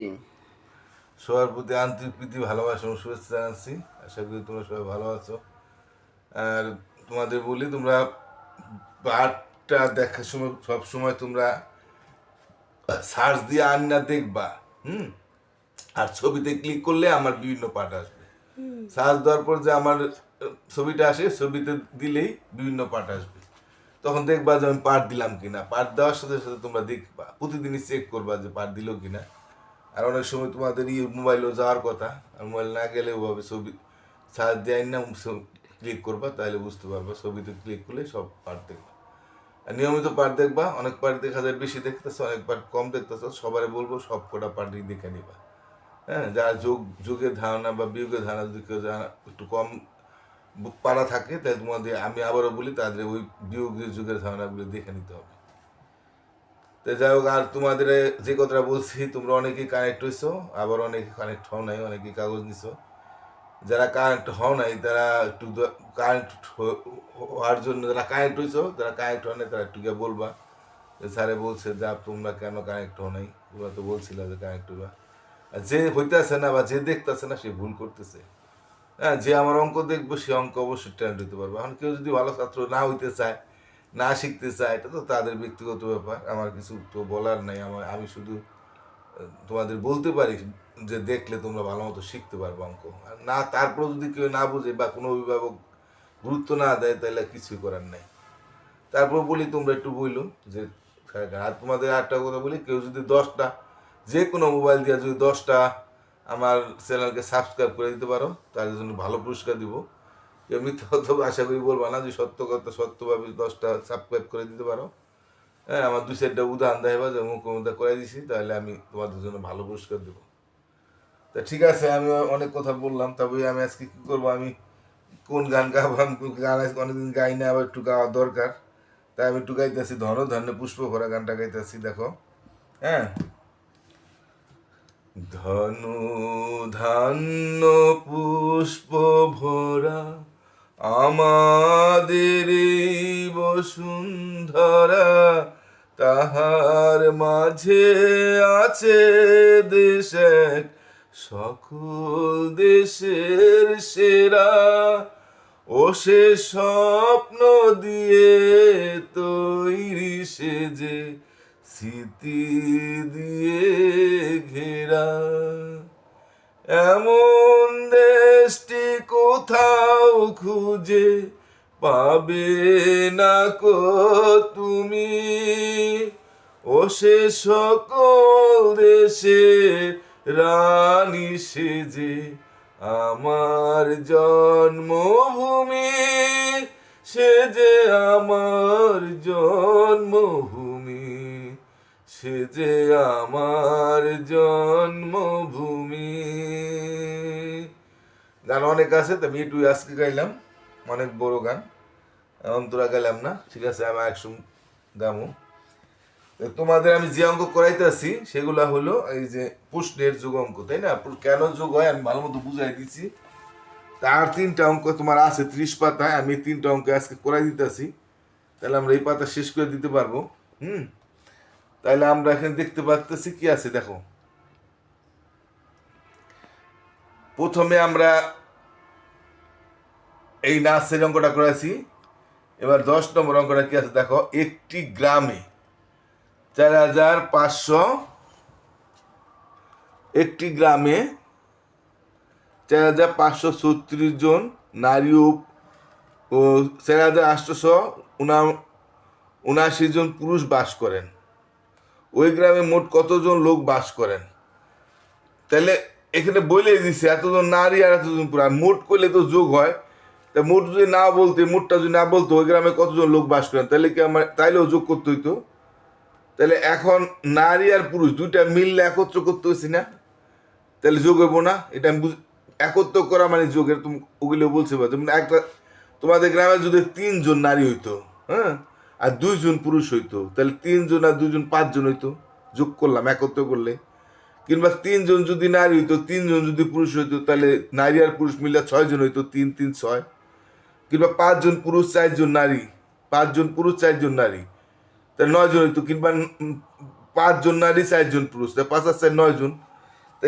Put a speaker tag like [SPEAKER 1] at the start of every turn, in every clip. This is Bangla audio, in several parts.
[SPEAKER 1] হুম।
[SPEAKER 2] সবার প্রতি আন্তরিক প্রীতি ভালোবাসা ও শুভেচ্ছা জানাচ্ছি। আশা করি তোমরা সবাই ভালো আছো। আর তোমাদের বলি, তোমরা পাঠটা দেখার সময় সব সময় তোমরা সার্চ দিয়ে আন্না দেখবা। হুম। আর ছবিতে ক্লিক করলে আমার বিভিন্ন পাঠ আসবে। সার্চ দেওয়ার পর যে আমার ছবিটা আসে, ছবিতে দিলেই বিভিন্ন পাঠ আসবে। তখন দেখবা যে আমি পাঠ দিলাম কিনা। পাঠ দেওয়ার সাথে সাথে তোমরা দেখবা, প্রতিদিনই চেক করবা যে পাঠ দিল কিনা। আর অনেক সময় তোমাদের মোবাইলও যাওয়ার কথা, আর মোবাইল না গেলে ওভাবে ছবি সার্চ দেয় না, ক্লিক করবা, তাহলে বুঝতে পারবা। ছবিতে ক্লিক করলে সব পার্ট দেখবা। আর নিয়মিত পার্ট দেখবা। অনেক পার্ট দেখা যায় বেশি দেখতেছো, অনেক পার্ট কম দেখতেছো। সবাই বলবো সব কটা পার্টই দেখে নিবা। হ্যাঁ, যারা যোগের ধারণা বা বিয়োগের ধারণা যদি কেউ একটু কম পারা থাকে, তাহলে তোমাদের আমি আবারও বলি তাদের ওই বিয়োগের যুগের ধারণাগুলো দেখে নিতে হবে। তো যাই হোক, আর তোমাদের যে কথাটা বলছি, তোমরা অনেকেই কানেক্ট হয়েছো, আবার অনেকে কানেক্ট হও নাই, অনেকেই কাগজ নিছো। যারা কানেক্ট হও নাই তারা একটু কানেক্ট হওয়ার জন্য, যারা কানেক্ট হয়েছো, যারা কানেক্ট হয় নাই তারা একটু গিয়ে বলবা যে স্যারে বলছে যে তোমরা কেন কানেক্ট হও নাই, তোমরা তো বলছিলা যে কানেক্ট হইবা। আর যে হইতেছে না বা যে দেখতেছে না সে ভুল করতেছে। হ্যাঁ, যে আমার অঙ্ক দেখবো সে অঙ্ক অবশ্যই ট্যালেন্ট হইতে পারবে। এখন কেউ যদি ভালো ছাত্র না হইতে চায়, না শিখতে চায়, এটা তো তাদের ব্যক্তিগত ব্যাপার, আমার কিছু তো বলার নাই। আমি শুধু তোমাদের বলতে পারি যে দেখলে তোমরা ভালো মতো শিখতে পারবে অঙ্ক। আর না, তারপর যদি কেউ না বুঝে বা কোনো অভিভাবক গুরুত্ব না দেয়, তাহলে কিছুই করার নাই। তারপর বলি, তোমরা একটু বইলো যে, আর তোমাদের আরেকটা কথা বলি, কেউ যদি 10টা, যে কোনো মোবাইল দিয়ে যদি 10টা আমার চ্যানেলকে সাবস্ক্রাইব করে দিতে পারো, তাদের জন্য ভালো পুরস্কার দিব। কেউ মিথ্যা কথা আশা করি বলবা না, যে সত্য কথা সত্যভাবে 10টা সাবস্ক্রাইব করে দিতে পারো। হ্যাঁ, আমার 2-4টা উদাহরণ দেখাবা যে অমুক অমুকটা করে দিছি, তাহলে আমি তোমাদের জন্য ভালো পুরস্কার দেবো। তা ঠিক আছে, আমি অনেক কথা বললাম, তবে আমি আজকে কি করবো, আমি কোন গান গাবো, আমি গান আজকে অনেকদিন গাই না, আবার একটু গাওয়া দরকার। তাই আমি একটু গাইতেছি, ধন ধন্য পুষ্প ভরা গানটা গাইতেছি, দেখো। হ্যাঁ। ধনু ধান্য পুষ্প ভরা আমাদের এই বসুন্ধরা, তাহার মাঝে আছে দেশ এক, সকল দেশের সেরা। ও সে স্বপ্ন দিয়ে তৈরি, সে যে স্মৃতি দিয়ে ঘেরা। এমন দেশটি কোথাও খুঁজে পাবে না কো তুমি। ও সে সকল দেশে রানী, সেজে আমার জন্মভূমি, সে যে আমার জন্মভূমি, সে যে আমার জন্মভূমি। গান অনেক আছে, তো আমি একটু আজকে গাইলাম, অনেক বড় গান, অন্তরা গেলাম না। ঠিক আছে, আমি একসঙ্গে গামো। তোমাদের আমি যে অঙ্ক করাইতেছি সেগুলা হলো এই যে প্রশ্নের যোগ অঙ্ক, তাই না? কেন যোগ হয় আমি ভালো মতো বুঝাই দিচ্ছি। তার 3টা অঙ্ক তোমার আছে 30 পাতায়, আমি 3টা অঙ্ক আজকে করাই দিতেছি। তাহলে আমরা এই পাতা শেষ করে দিতে পারবো। হুম। তাহলে আমরা এখানে দেখতে পাচ্তেছি কি আছে, দেখো। প্রথমে আমরা এই নাচের অঙ্কটা করেছি। এবার 10 নম্বর অঙ্কটা কি আছে, দেখো। একটি গ্রামে 4,500, একটি গ্রামে 4,536 জন নারী ও 4,879 জন পুরুষ বাস করেন। ওই গ্রামে মোট কতজন লোক বাস করেন? তাহলে এখানে বলে দিছে এতজন নারী আর এতজন পুরুষ, আর মোট করলে তো যোগ হয়। তা মোট যদি না বলতে, মোটটা যদি না বলতো ওই গ্রামে কতজন লোক বাস করেন, তাহলে কি আমার তাইলেও যোগ করতে হইতো। তাহলে এখন নারী আর পুরুষ দুইটা মিললে একত্র করতে হয়েছি না, তাহলে যোগ হইব না। এটা আমি একত্র করা মানে যোগের, তুমি ওগুলো বলছে বা তুমি একটা, তোমাদের গ্রামে যদি 3জন নারী হইতো, হ্যাঁ, আর 2জন পুরুষ হইতো, তাহলে 3জন আর 2জন 5জন হইতো, যোগ করলাম একত্র করলে। কিংবা 3জন যদি নারী হইতো, 3জন যদি পুরুষ হইতো, তাহলে নারী আর পুরুষ মিলে 6জন হইতো, 3 3 6। কিংবা 5জন পুরুষ 4জন নারী, 5জন পুরুষ 4জন নারী, তাহলে 9জন হইতো। কিংবা 5জন নারী 4জন পুরুষ, তাহলে 5 আর 4 9জন।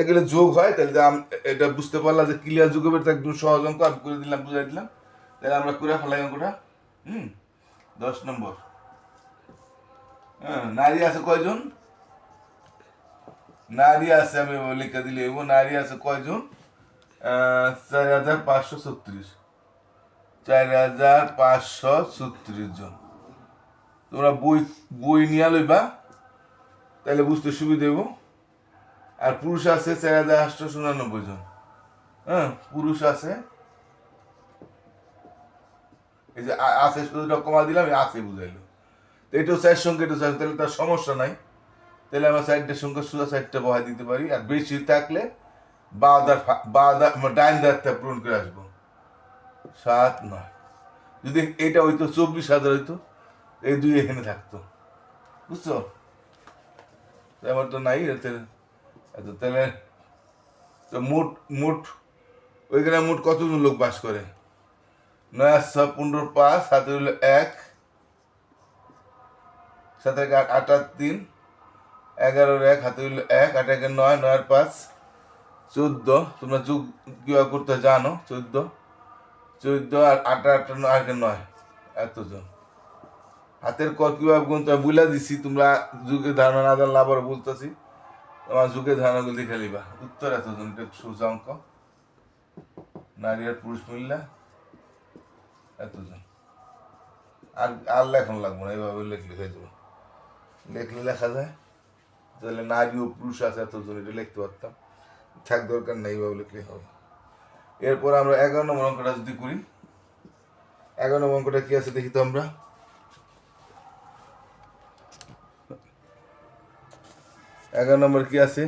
[SPEAKER 2] এগুলো যোগ হয়, তাহলে এটা বুঝতে পারলাম যে ক্লিয়ার যোগ হবে, একদম সহজ অঙ্ক আমি করে দিলাম, বুঝাই দিলাম। তাহলে আমরা করে ফেলাই অঙ্কটা। 10 নম্বর। হ্যাঁ, নারী আছে কয়জন? নারী আছে, আমি লিখে দিলে নারী আছে কয়জন? 4536। 4536 জন। তোমরা বই বই নিয়ে লইবা, তাহলে বুঝতে সুবিধা হইব। আর পুরুষ আছে 4899 জন। হ্যাঁ, পুরুষ আছে, এই যে আছে শুধু কমা দিলাম, আছে বুঝাইলো। তো এটাও 4 সংখ্যা, এটা 4, তাহলে তার সমস্যা নাই। তাহলে আমরা 4টা সংখ্যা সোজা 4টা বহাই দিতে পারি। আর বেশি থাকলে ডাইন দাঁতটা পূরণ করে আসবো। 7, 9। যদি এটা হইতো 24,000 হইতো, এই 2 এখানে থাকতো, বুঝছো? আমার তো নাই। তাহলে তো মোট মোট ওইখানে মোট কতজন লোক বাস করে? 9 আর 6 15, 5 হাতে হইলো 1, 7 আর 8 আর 3, 11 1 হাতে হইলো 1, 8 1 9, 9 আর 5 14। তোমরা যোগ কিভাবে করতে জানো? 14 আর 8 8 9 9, এতজন। হাতের কর কিভাবে গুনতে বুঝলা দিছি, তোমরা যুগের ধারণা না জানলে আবার বলতেছি। তোমার যুগের ধারণাগুলো দেখে নিবা। উত্তর এতজন, এটা সোজা অঙ্ক। নারী আর পুরুষ মিললা এতজন। আর আর লেখন লাগবো না, এইভাবে লিখলে হয়ে যাবে। লিখলে লেখা যায়, তাহলে নারী ও পুরুষ আছে এতজন, এটা লিখতে পারতাম। থাক, দরকার নেই, এইভাবে লিখলে হবে। এরপর আমরা 11 নম্বর অঙ্কটা যদি করি, 11 নম্বর অঙ্কটা কি আছে দেখি তো আমরা। 11 নম্বর কি আছে?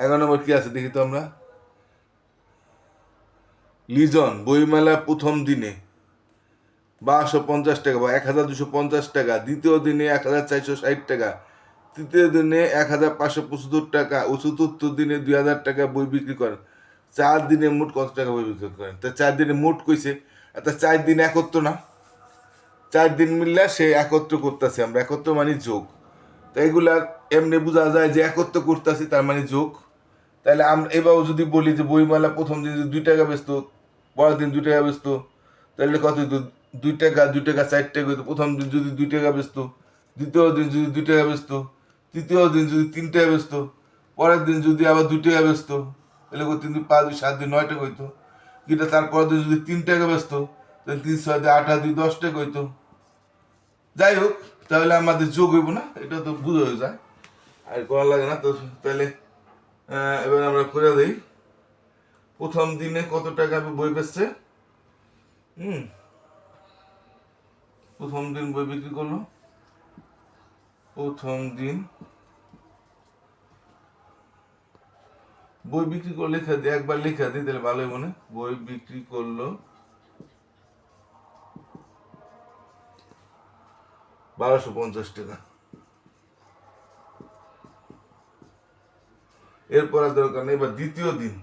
[SPEAKER 2] এগারো নম্বর কি আছে দেখি তো আমরা। লিজন বইমেলা প্রথম দিনে 1250 টাকা বা 1250 টাকা, দ্বিতীয় দিনে 1460 টাকা, তৃতীয় দিনে 1575 টাকা ও চতুর্থ দিনে 2000 টাকা বই বিক্রি করেন। 4 দিনে মোট কত টাকা বই বিক্রি করেন? তা 4 দিনে মোট কইছে, তা 4 দিন একত্র না, 4 দিন মিললে সে একত্র করতেছে, আমরা একত্র মানে যোগ। তো এগুলার এমনি বোঝা যায় যে একত্র করতেছি, তার মানে যোগ। তাহলে আমরা এবারও যদি বলি যে বইমেলা প্রথম দিন যদি 2 টাকা বেচতো, পরের দিন 2 টাকা বেচতো, তাহলে কত হইতো? 2 টাকা 2 টাকা 4 টাকা হইতো। প্রথম দিন যদি 2 টাকা বেচতো, দ্বিতীয় দিন যদি 2 টাকা বেচতো, তৃতীয় দিন যদি 3 টাকা বেচতো, পরের দিন যদি আবার 2 টাকা বেচতো, তাহলে 3 দিন 5 2 7 দিন 9 টাকা হইতো। কিন্তু তারপরের দিন যদি 3 টাকা বেচতো, তাহলে 3 6 দিয়ে 8 2 10 টাকা হইতো। যাই হোক, তাহলে আমাদের যোগ হইব না, এটা তো বুঝ হয়ে যায়, আর করা লাগে না তো। তাহলে এবার আমরা করে দিই, প্রথম দিনে কত টাকা বই বেচছে? প্রথম দিন বই বিক্রি করলো, প্রথম দিন বই বিক্রি করে লেখা দিই, একবার লেখা দিই তাহলে ভালোই মনে। বই বিক্রি করলো 1250 টাকা। এরপর আর দরকার নেই। এবার দ্বিতীয় দিন,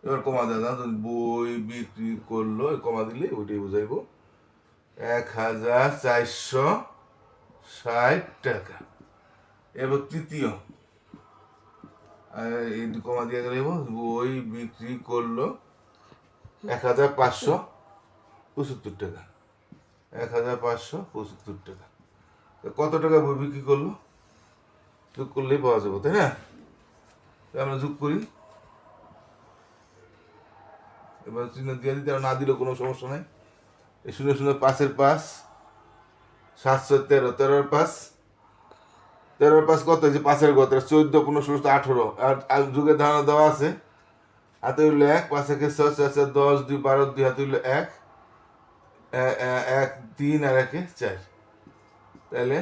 [SPEAKER 2] এবার কমা দেওয়া, বই বিক্রি করলো কমা দিলে ওইটাই বুঝাইবো 1460 টাকা। এবার তৃতীয়, এই কমা দিয়ে গেলে বই বিক্রি করলো 1575 টাকা। 1575 টাকা। কত টাকা বই বিক্রি করলো? যোগ করলেই পাওয়া যাবে, তাই না? আমরা যোগ করি। এবার চিহ্ন দিয়ে দিতে, না দিলেও কোনো সমস্যা নাই। এই 0 0 5 5, 713, 13 5, 13 5 কত হয়েছে? 5 কত? 14 15 16 18। আর যুগের ধারণা দেওয়া আছে। হাতে হইলো 1, 5 1 6 4 4 10 2 12 2 হাতে হইলো 1 1 3 আর 1 4। তাহলে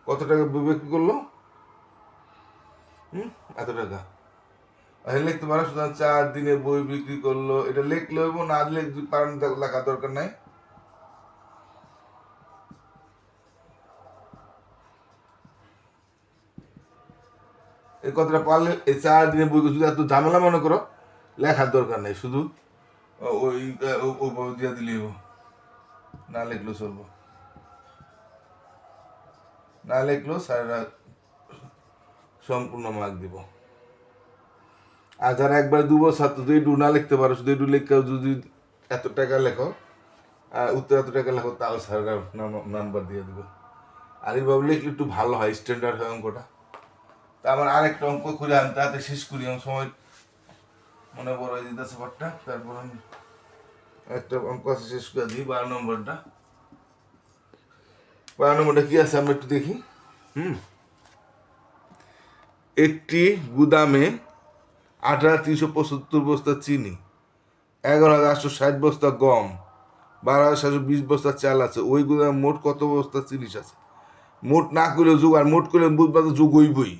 [SPEAKER 2] কত টাকা বই বিক্রি করলো? এত টাকা। লিখতে পারো, সুতরাং 4 দিনে বই বিক্রি করলো। এটা লিখলে হইব, না পারেন লেখা দরকার নাই। এই কথাটা পারলে, এই 4 দিনে বই যদি এত ঝামেলা মনে করো, লেখার দরকার নেই, শুধু ওই ওইভাবে দিয়ে দিলেই না লিখলেও চলবো, না লিখলেও স্যারেরা সম্পূর্ণ মার্ক দিব। আর যারা একবার 2 বছর ছাত্র যদি ডু না লিখতে পারো, শুধু ডু লিখে যদি এত টাকা লেখো আর উত্তর এত টাকা লেখো, তাও স্যারেরা নাম্বার দিয়ে দেবে। আর এইভাবে লিখলে একটু ভালো হয়, স্ট্যান্ডার্ড হয় অঙ্কটা। তা আমার আরেকটা অঙ্ক খুলে আনতে হাতে শেষ করি, আমি সময় মনে বড় হয়ে যেতেছে পারটা। তারপর আমি একটা অঙ্ক আছে শেষ করে দিই, 12 নম্বরটা। 12 নম্বরটা কি আছে আমরা একটু দেখি। একটি গুদামে 18,375 বস্তা চিনি, 11,860 বস্তা গম, 12,720 বস্তা চাল আছে। ওই গুদামে মোট কত বস্তা জিনিস আছে? মোট না করলেও যুগ, আর মোট করলে বুধবার তো যুগ হইবই,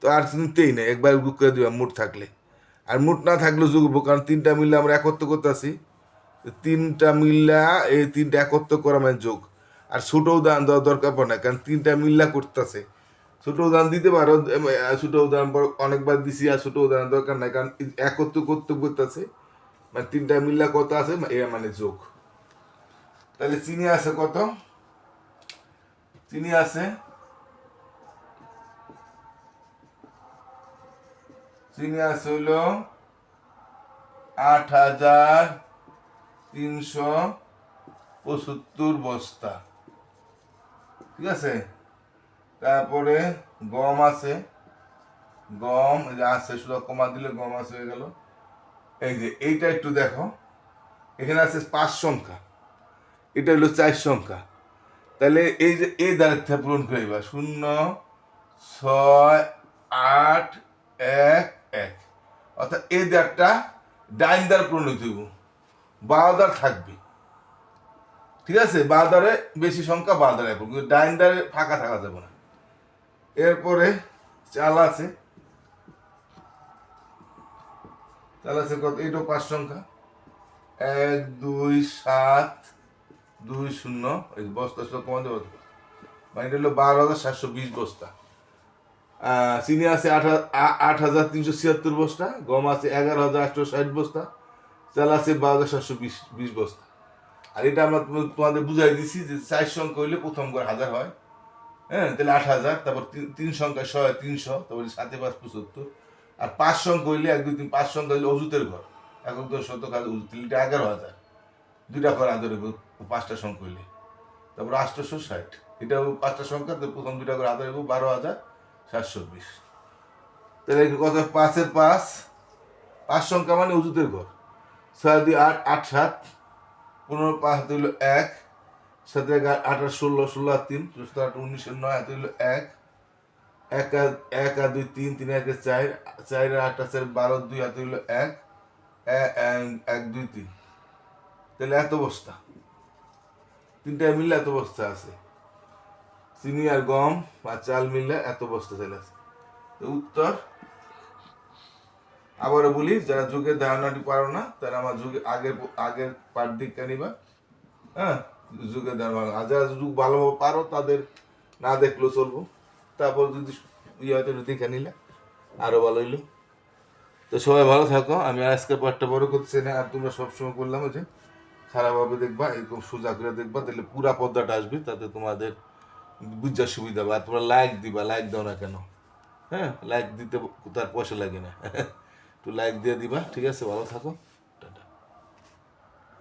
[SPEAKER 2] তো আর চিনতেই নেই, একবার বুক করে দিবা মোট থাকলে। আর মোট না থাকলেও যুগ হবো, কারণ তিনটা মিললে আমরা একত্র করতে আসি, তিনটা মিল্লা এই তিনটা একত্র করা মানে যোগ। আর ছোট উদাহরণ দেওয়ার দরকার পড়ে না, কারণ তিনটা মিল্লা করতেছে। ছোট উদাহরণ দিতে পারো, ছোট উদাহরণ অনেকবার দিছি, আর ছোট উদাহরণ দরকার নাই, কারণ একত্র করতেছে মানে তিনটা মিল্লা কত আছে এ মানে যোগ। তাহলে চিনি আছে কত? চিনি আছে হইল 8,375 বস্তা, ঠিক আছে। তারপরে গম আছে, গম এই যে আছে, শুধু কমা দিলে গম আছে হয়ে গেল। এই যে এইটা একটু দেখো, এখানে আছে 5 সংখ্যা, এটা হলো 4 সংখ্যা। তাহলে এই যে এই দ্বারা পূরণ করে 0, 6, 8, 1, 1, অর্থাৎ এই দ্বারটা ডাইন দ্বার পূরণ হইতে হইব, বারো থাকবে, ঠিক আছে। বারো বেশি সংখ্যা বারো দ্বারে, কিন্তু ডাইন দ্বারে ফাঁকা থাকা যাবে না। এরপরে চাল আছে, কত? এইটাও 5 সংখ্যা, 1, 2, 7, 2, 0, এই বস্তা সব কমা দেবো, মানে এটা হলো 12,720 বস্তা। চিনি আছে 8,376 বস্তা, গম আছে 11,860 বস্তা, চাল আছে 12,720 বস্তা। আর এটা আমরা তোমাদের বুঝাই দিছি যে 4 সংখ্যা হইলে প্রথম ঘর 1000 হয়, হ্যাঁ, তাহলে 8,000। তারপর 3 সংখ্যা 300, তারপরে 7 5 75। আর 5 সংখ্যা হইলে 1 2 3, 5 সংখ্যা হইলে অজুতের ঘর, একক 10 শতক আর অজুত, এটা 11,000। 2টা ঘর আদর হইব 5টা সংখ্যা হইলে। তারপর 860, এটাও 5টা সংখ্যা, তো প্রথম 2টা ঘর আদর হইব 12,720। তাহলে কত? 5 5, 5 সংখ্যা মানে অজুতের ঘর। 6 2 8, 8 7, 15 5 হইল 1, 7 1 8 8 16, 16 আর 3 8 19 9 হাতে হইল 1, 1 আর 2 3, 3 1 4, 4 আর 8 4 12, 2 হাতে হইল 1, 1 2 3। তাহলে এত বস্তা, তিনটা মিললে এত বস্তা আছে। চিনি আর গম আর চাল মিললে এত বস্তা চলে আছে। তো উত্তর আবারও বলি, যারা যুগের ধারণাটি পারো না তারা আমার আগের পাঠ দিকটা নিবা, হ্যাঁ, যুগের ধারণা। আর যারা যুগ ভালোভাবে পারো তাদের না দেখলেও চলবো, তারপর যদি ইয়ে হয়তো দেখে নিলে আরো ভালো হইলো। তো সবাই ভালো থাকো, আমি আজকে পাঠটা বড় করছি না, আর তোমরা সবসময় বললাম যে খারাপভাবে দেখবা, এরকম সোজা করে দেখবা, তাহলে পুরা পর্দাটা আসবে, তাতে তোমাদের বুঝার সুবিধা হবে। আর তোমরা লাইক দিবা, লাইক দাও না কেন? হ্যাঁ, লাইক দিতে তার পয়সা লাগে না, একটু লাইক দিয়ে দিবা, ঠিক আছে। ভালো থাকো।